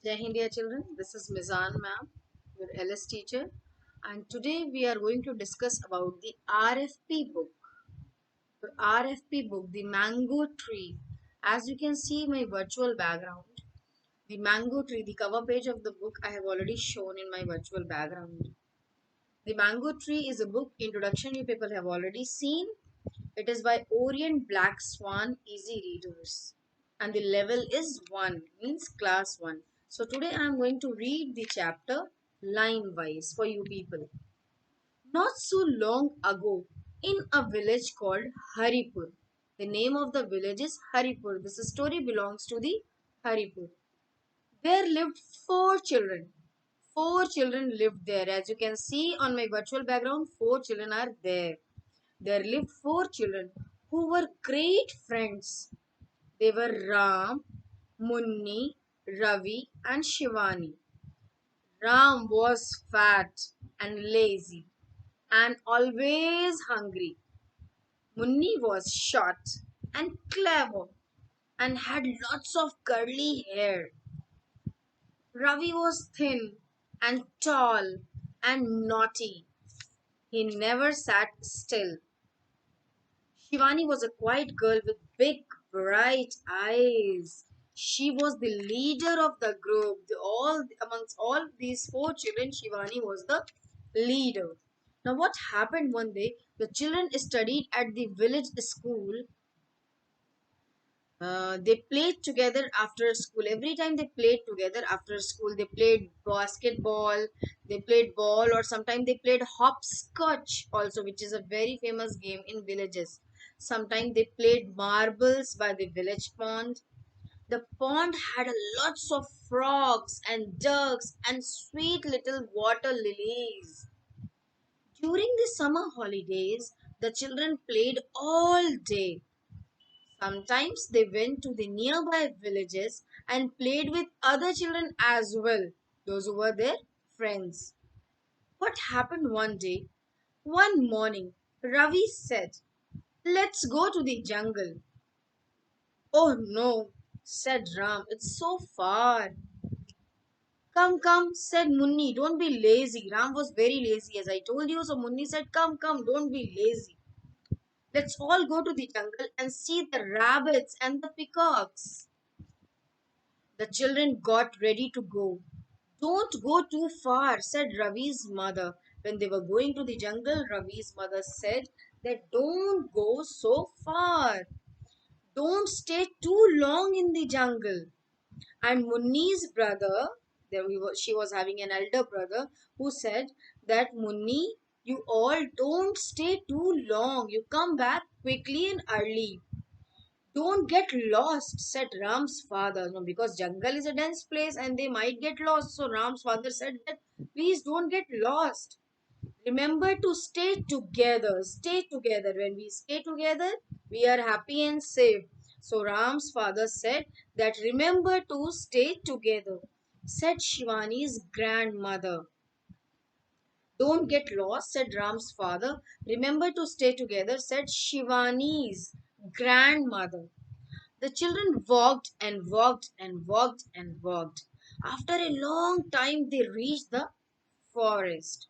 Jai Hind, dear children. This is Mizan ma'am, your LS teacher, and today we are going to discuss about the RFP book. The RFP book, the mango tree. As you can see my virtual background, the mango tree, the cover page of the book I have already shown in my virtual background. The mango tree is a book introduction you people have already seen. It is by Orient Black Swan Easy Readers. And the level is 1, means class 1. So today I am going to read the chapter line wise for you people. Not so long ago, in a village called Haripur. The name of the village is Haripur. This story belongs to the Haripur. There lived four children. Four children lived there. As you can see on my virtual background, four children are there. There lived four children who were great friends. They were Ram, Munni, Ravi, and Shivani. Ram was fat and lazy and always hungry. Munni was short and clever and had lots of curly hair. Ravi was thin and tall and naughty. He never sat still. Shivani was a quiet girl with big, bright eyes. She was the leader of the group. Amongst all these four children, Shivani was the leader. Now, what happened one day? The children studied at the village school. They played together after school. Every time they played together after school, they played basketball, they played ball, or sometimes they played hopscotch also, which is a very famous game in villages. Sometimes they played marbles by the village pond. The pond had lots of frogs and ducks and sweet little water lilies. During the summer holidays, the children played all day. Sometimes they went to the nearby villages and played with other children as well, those who were their friends. What happened one day? One morning, Ravi said, "Let's go to the jungle." "Oh no," said Ram, "it's so far." "Come, come," said Munni, "don't be lazy." Ram was very lazy, as I told you, so Munni said, "Come, come, don't be lazy. Let's all go to the jungle and see the rabbits and the peacocks." The children got ready to go. "Don't go too far," said Ravi's mother. When they were going to the jungle, Ravi's mother said that don't go so far. Don't stay too long in the jungle. And Munni's brother, she was having an elder brother who said that Munni, you all don't stay too long. You come back quickly and early. "Don't get lost," said Ram's father. No, because jungle is a dense place and they might get lost. So Ram's father said that please don't get lost. Remember to stay together. Stay together. When we stay together, we are happy and safe. So Ram's father said that remember to stay together, said Shivani's grandmother. "Don't get lost," said Ram's father. "Remember to stay together," said Shivani's grandmother. The children walked and walked and walked and walked. After a long time, they reached the forest.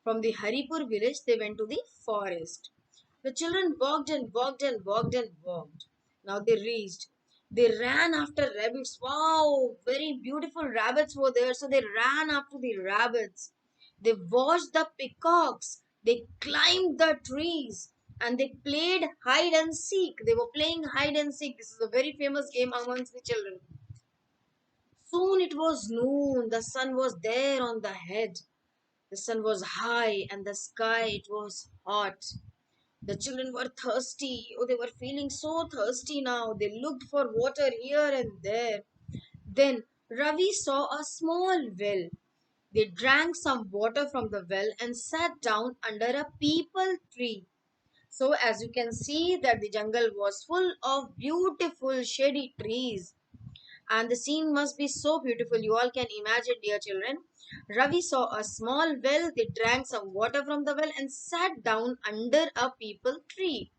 From the Haripur village, they went to the forest. The children walked and walked and walked and walked. Now they reached. They ran after rabbits. Wow, very beautiful rabbits were there. So they ran after the rabbits. They watched the peacocks. They climbed the trees and they played hide and seek. They were playing hide and seek. This is a very famous game amongst the children. Soon it was noon. The sun was there on the head. The sun was high and the sky it was hot. The children were thirsty. Oh, they were feeling so thirsty now. They looked for water here and there. Then Ravi saw a small well. They drank some water from the well and sat down under a peepal tree. So as you can see that the jungle was full of beautiful shady trees and the scene must be so beautiful. You all can imagine, dear children. Ravi saw a small well. They drank some water from the well and sat down under a peepal tree.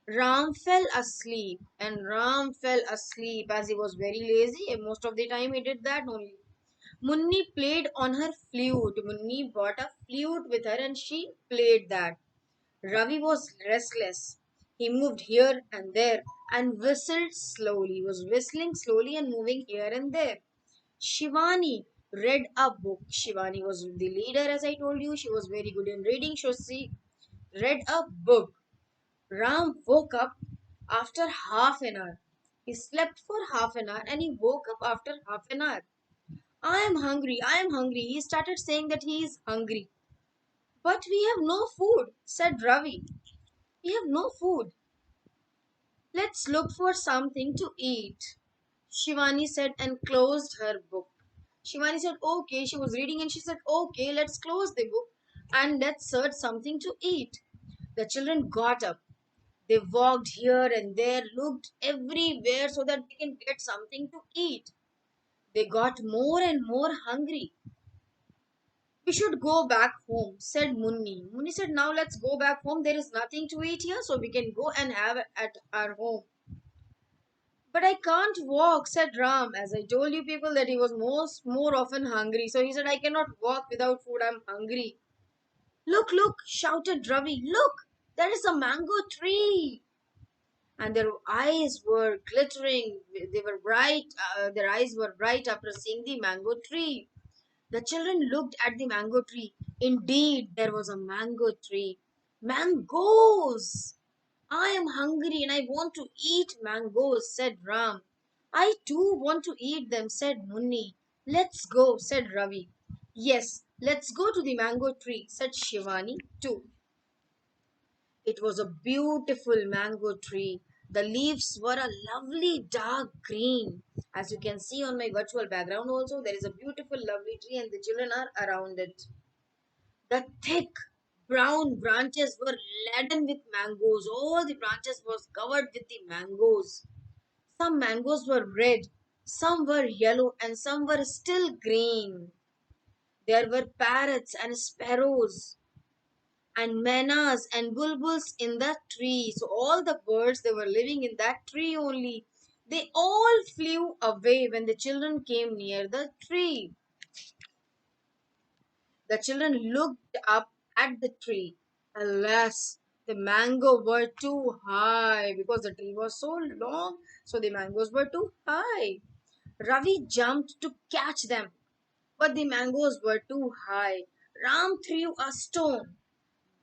Ram fell asleep, and Ram fell asleep as he was very lazy, and most of the time he did that only. Munni played on her flute. Munni brought a flute with her and she played that. Ravi was restless. He moved here and there and whistled slowly. He was whistling slowly and moving here and there. Shivani read a book. Shivani was the leader, as I told you. She was very good in reading, so she read a book. Ram woke up after half an hour. He slept for half an hour and he woke up after half an hour. I am hungry, I am hungry. He started saying that he is hungry. But we have no food, said Ravi. We have no food. Let's look for something to eat. Shivani said and closed her book. Shivani said, okay. She was reading and she said, okay, let's close the book and let's search something to eat. The children got up. They walked here and there, looked everywhere so that they can get something to eat. They got more and more hungry. We should go back home, said Munni. Munni said, now let's go back home. There is nothing to eat here, so we can go and have it at our home. But I can't walk, said Ram. As I told you people that he was more often hungry. So he said, I cannot walk without food. I'm hungry. Look, look, shouted Ravi. Look, there is a mango tree. And their eyes were glittering. They were bright. Their eyes were bright after seeing the mango tree. The children looked at the mango tree. Indeed, there was a mango tree. Mangoes! I am hungry and I want to eat mangoes, said Ram. I too want to eat them, said Munni. Let's go, said Ravi. Yes, let's go to the mango tree, said Shivani too. It was a beautiful mango tree. The leaves were a lovely dark green. As you can see on my virtual background also, there is a beautiful lovely tree and the children are around it. The thick brown branches were laden with mangoes. All the branches was covered with the mangoes. Some mangoes were red, some were yellow, and some were still green. There were parrots and sparrows and manas and bulbuls in the tree. So all the birds they were living in that tree only. They all flew away when the children came near the tree. The children looked up at the tree. Alas, the mango were too high because the tree was so long, so the mangoes were too high. Ravi jumped to catch them, but the mangoes were too high. Ram threw a stone.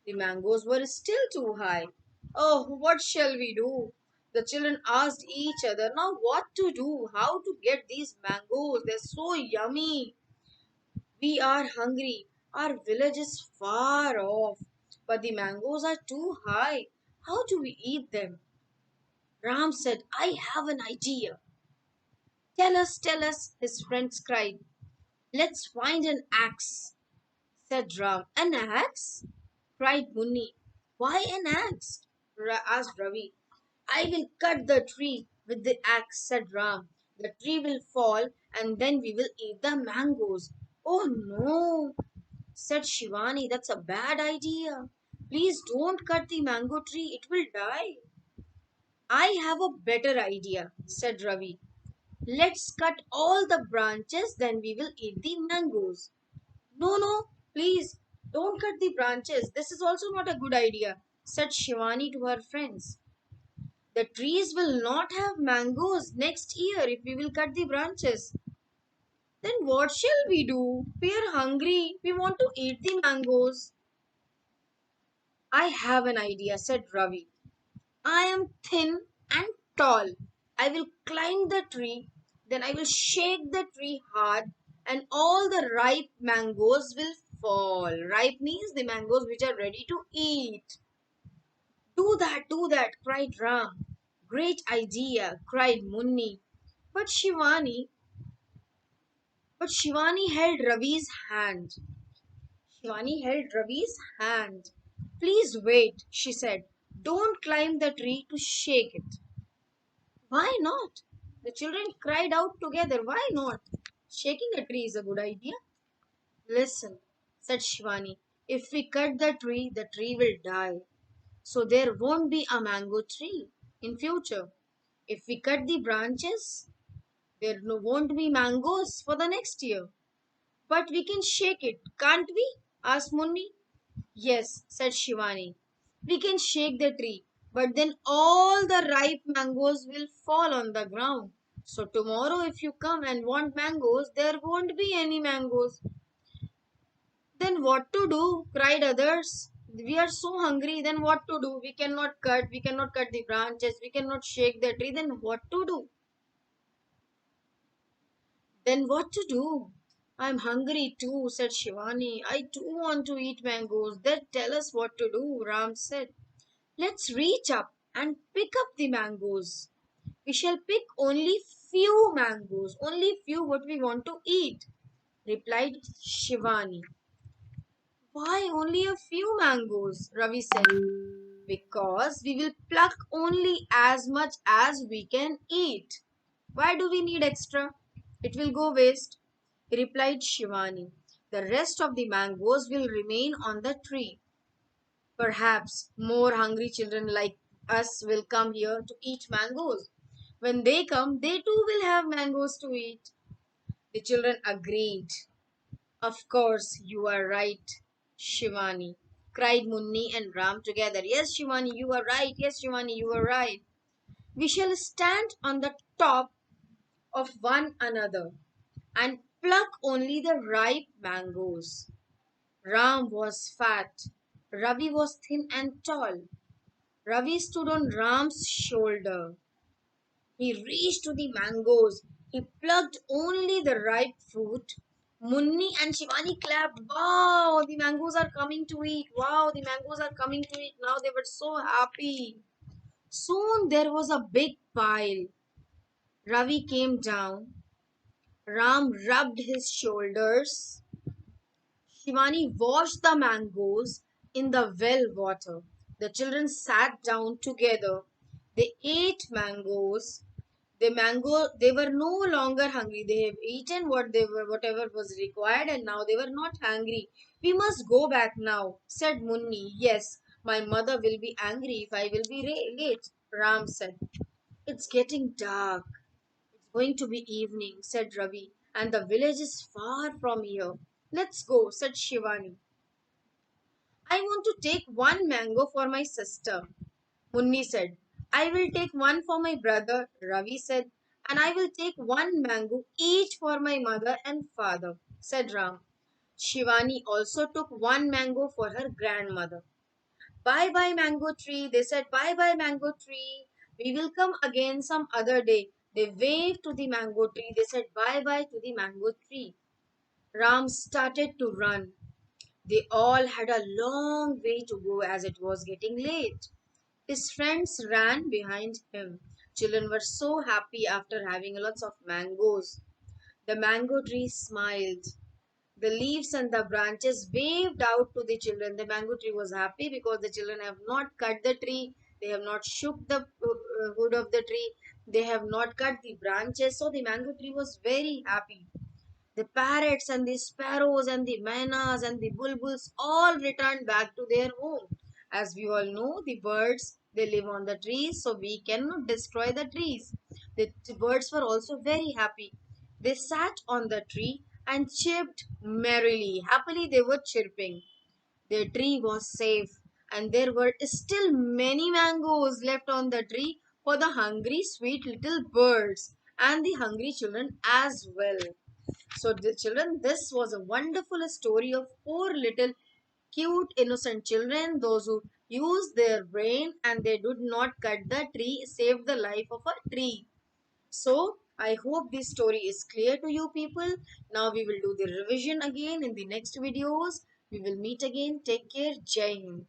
The mangoes were still too high. Oh, what shall we do? The children asked each other, now what to do? How to get these mangoes? They're so yummy. We are hungry. Our village is far off, but the mangoes are too high. How do we eat them? Ram said, I have an idea. Tell us, his friends cried. Let's find an axe, said Ram. An axe? Cried Munni. Why an axe? Asked Ravi. I will cut the tree with the axe, said Ram. The tree will fall and then we will eat the mangoes. Oh no, said Shivani, that's a bad idea. Please don't cut the mango tree, it will die. I have a better idea, said Ravi. Let's cut all the branches, then we will eat the mangoes. No, no, please don't cut the branches. This is also not a good idea, said Shivani to her friends. The trees will not have mangoes next year if we will cut the branches. Then what shall we do? We are hungry. We want to eat the mangoes. I have an idea, said Ravi. I am thin and tall. I will climb the tree, then I will shake the tree hard, and all the ripe mangoes will fall. Ripe means the mangoes which are ready to eat. Do that, cried Ram. Great idea, cried Munni. But Shivani, but Shivani held Ravi's hand. Shivani held Ravi's hand. Please wait, she said. Don't climb the tree to shake it. Why not? The children cried out together. Why not? Shaking a tree is a good idea. Listen, said Shivani. If we cut the tree will die. So there won't be a mango tree in future. If we cut the branches, there won't be mangoes for the next year. But we can shake it, can't we? Asked Munni. Yes, said Shivani. We can shake the tree, but then all the ripe mangoes will fall on the ground. So tomorrow, if you come and want mangoes, there won't be any mangoes. Then what to do? Cried others. We are so hungry, then what to do? We cannot cut the branches, we cannot shake the tree, then what to do? Then what to do? I'm hungry too, said Shivani. I too want to eat mangoes. Then tell us what to do, Ram said. Let's reach up and pick up the mangoes. We shall pick only few mangoes, only few what we want to eat, replied Shivani. Why only a few mangoes? Ravi said. Because we will pluck only as much as we can eat. Why do we need extra? It will go waste, replied Shivani. The rest of the mangoes will remain on the tree. Perhaps more hungry children like us will come here to eat mangoes. When they come, they too will have mangoes to eat. The children agreed. Of course, you are right, Shivani, cried Munni and Ram together. Yes, Shivani, you are right. Yes, Shivani, you are right. We shall stand on the top of one another and pluck only the ripe mangoes. Ram was fat. Ravi was thin and tall. Ravi stood on Ram's shoulder. He reached to the mangoes. He plucked only the ripe fruit. Munni and Shivani clapped. Wow, the mangoes are coming to eat. Wow, the mangoes are coming to eat. Now they were so happy. Soon there was a big pile. Ravi came down. Ram rubbed his shoulders. Shivani washed the mangoes in the well water. The children sat down together. They ate mangoes. They were no longer hungry. They have eaten whatever was required, and now they were not hungry. We must go back now, said Munni. Yes, my mother will be angry if I will be late, Ram said. It's getting dark. It's going to be evening, said Ravi, and the village is far from here. Let's go, said Shivani. I want to take one mango for my sister, Munni said. I will take one for my brother, Ravi said, and I will take one mango each for my mother and father, said Ram. Shivani also took one mango for her grandmother. Bye bye, mango tree. They said, bye bye, mango tree. We will come again some other day. They waved to the mango tree. They said, bye bye to the mango tree. Ram started to run. They all had a long way to go as it was getting late. His friends ran behind him. Children were so happy after having lots of mangoes. The mango tree smiled. The leaves and the branches waved out to the children. The mango tree was happy because the children have not cut the tree. They have not shook the wood of the tree. They have not cut the branches. So the mango tree was very happy. The parrots and the sparrows and the maynas and the bulbuls all returned back to their home. As we all know, the birds they live on the trees, so we cannot destroy the trees. The birds were also very happy. They sat on the tree and chirped merrily. Happily, they were chirping. Their tree was safe, and there were still many mangoes left on the tree for the hungry, sweet little birds and the hungry children as well. So, the children, this was a wonderful story of four little cute, innocent children, those who used their brain and they did not cut the tree, saved the life of a tree. So, I hope this story is clear to you people. Now we will do the revision again in the next videos. We will meet again. Take care. Jai Hind.